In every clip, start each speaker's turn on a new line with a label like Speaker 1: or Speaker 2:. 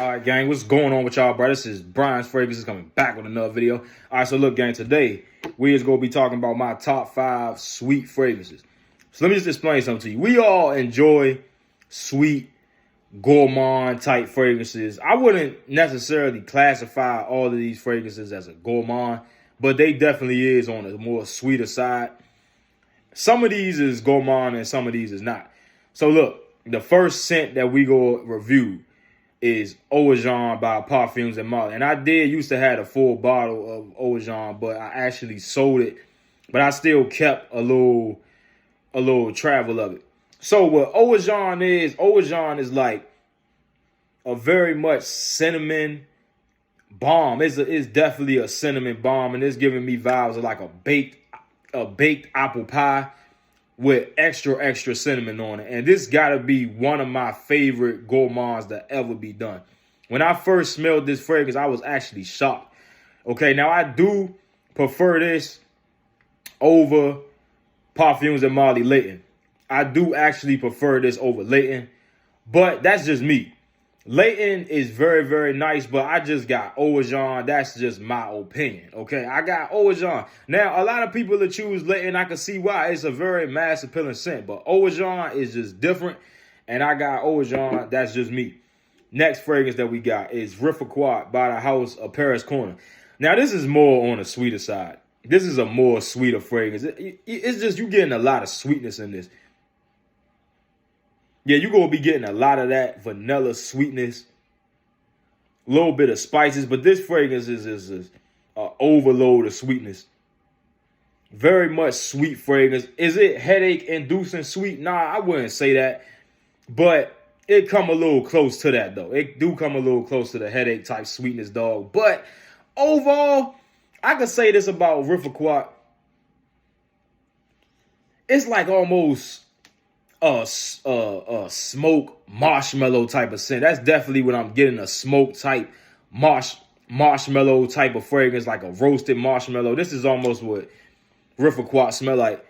Speaker 1: All right, gang, what's going on with y'all, bro? This is Brian's Fragrances coming back with another video. All right, so look, gang, today we is going to be talking about my top 5 sweet fragrances. So let me just explain something to you. We all enjoy sweet, gourmand type fragrances. I wouldn't necessarily classify all of these fragrances as a gourmand, but they definitely is on the more sweeter side. Some of these is gourmand and some of these is not. So look, the first scent that we go review is Eau Agent by Parfums and Molly. And I did used to have a full bottle of Eau Agent, but I actually sold it. But I still kept a little travel of it. So what Eau Agent is like a very much cinnamon bomb. It's definitely a cinnamon bomb, and it's giving me vibes of like a baked apple pie with extra cinnamon on it. And this gotta be one of my favorite gourmands that ever be done. When I first smelled this fragrance, I was actually shocked. Okay, now I do prefer this over Parfums and Molly Layton. I do actually prefer this over Layton, but that's just me. Layton is very, very nice, but I just got Eau Agent. That's just my opinion, okay? I got Eau Agent. Now, a lot of people that choose Layton, I can see why. It's a very mass appealing scent, but Eau Agent is just different, and I got Eau Agent. That's just me. Next fragrance that we got is Riffaquat by the House of Paris Corner. Now, this is more on the sweeter side. This is a more sweeter fragrance. It's just you getting a lot of sweetness in this. Yeah, you're going to be getting a lot of that vanilla sweetness, a little bit of spices, but this fragrance is an overload of sweetness. Very much sweet fragrance. Is it headache-inducing sweet? Nah, I wouldn't say that, but it come a little close to that, though. It do come a little close to the headache-type sweetness, dog. But overall, I could say this about Riffaquat. It's like almost a smoke marshmallow type of scent. That's definitely what I'm getting, a smoke type marshmallow type of fragrance, like a roasted marshmallow. This is almost what Riffaquat smell like.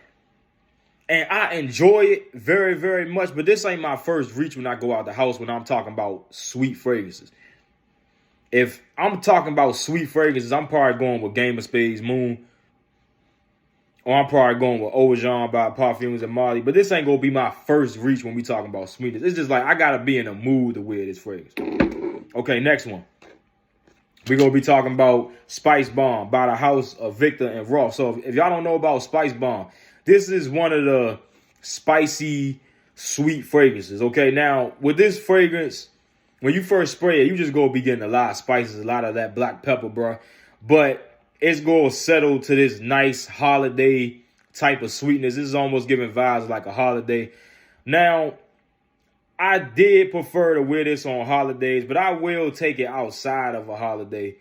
Speaker 1: And I enjoy it very, very much, but this ain't my first reach when I go out the house when I'm talking about sweet fragrances. If I'm talking about sweet fragrances, I'm probably going with Game of Spades Moon. Or I'm probably going with Eau Agent by Parfums and Molly. But this ain't going to be my first reach when we talking about sweetness. It's just like I got to be in a mood to wear this fragrance. Okay, next one. We're going to be talking about Spice Bomb by the House of Victor and Rolf. So if y'all don't know about Spice Bomb, this is one of the spicy, sweet fragrances. Okay, now with this fragrance, when you first spray it, you just going to be getting a lot of spices, a lot of that black pepper, bro. But it's going to settle to this nice holiday type of sweetness. This is almost giving vibes like a holiday. Now, I did prefer to wear this on holidays, but I will take it outside of a holiday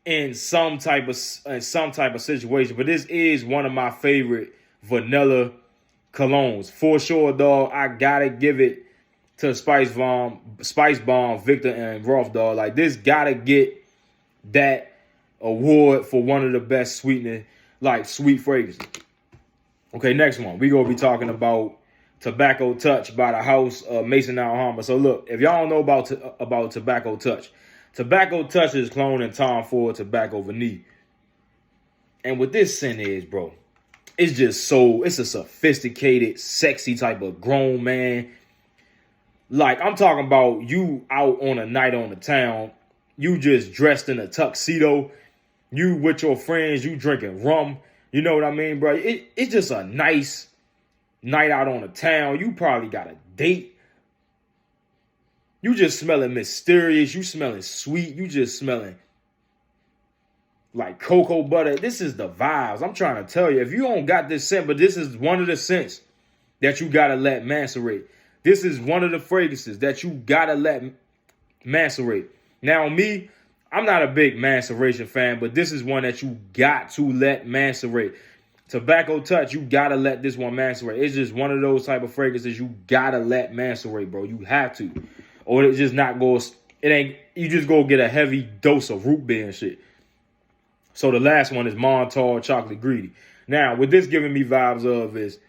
Speaker 1: in some type of situation. But this is one of my favorite vanilla colognes. For sure, dog, I got to give it to Spice Bomb, Victor and Rolf, dog. Like, this got to get that award for one of the best sweet fragrances. Okay, next one. We gonna be talking about Tobacco Touch by the House of Maison Alhambra. So look, if y'all don't know about Tobacco Touch is cloning Tom Ford Tobacco Vanille. And what this scent is, bro, it's a sophisticated, sexy type of grown man. Like, I'm talking about you out on a night on the town, you just dressed in a tuxedo, you with your friends, you drinking rum. You know what I mean, bro? It's just a nice night out on the town. You probably got a date. You just smelling mysterious. You smelling sweet. You just smelling like cocoa butter. This is the vibes. I'm trying to tell you. If you don't got this scent, but this is one of the scents that you got to let macerate. This is one of the fragrances that you got to let macerate. Now, me, I'm not a big maceration fan, but this is one that you got to let macerate. Tobacco Touch, you got to let this one macerate. It's just one of those type of fragrances you got to let macerate, bro. You have to. Or it just not goes, you just go get a heavy dose of root beer and shit. So the last one is Montauk Chocolate Greedy. Now, what this giving me vibes of is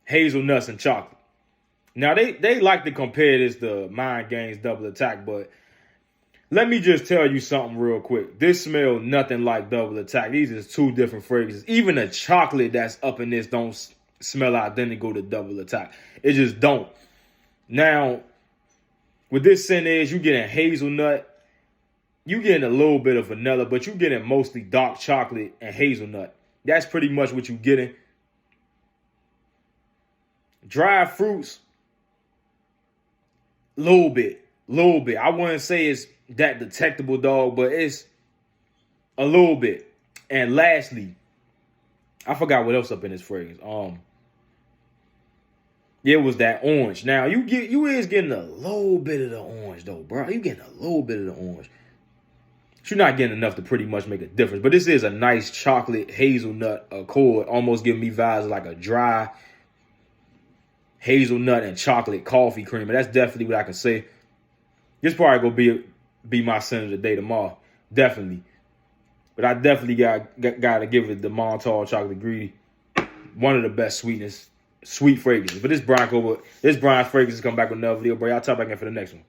Speaker 1: hazelnuts and chocolate. Now, they like to compare this to Mind Games Double Attack, but let me just tell you something real quick. This smells nothing like Double Attack. These are two different fragrances. Even the chocolate that's up in this don't smell identical to Double Attack. It just don't. Now, with this scent is you getting hazelnut. You getting a little bit of vanilla, but you getting mostly dark chocolate and hazelnut. That's pretty much what you getting. Dried fruits, little bit. I wouldn't say it's that detectable, dog, but it's a little bit. And lastly, I forgot what else up in this fragrance. It was that orange. Now you is getting a little bit of the orange though, bro. You getting a little bit of the orange. You're not getting enough to pretty much make a difference. But this is a nice chocolate hazelnut accord, almost giving me vibes like a dry hazelnut and chocolate coffee cream. And that's definitely what I can say. This probably gonna be my scent of the day tomorrow, definitely. But I definitely got to give it the Montauk Chocolate Greedy, one of the best sweet fragrances. But this Brian fragrance is come back with another video, bro. Y'all talk back in for the next one.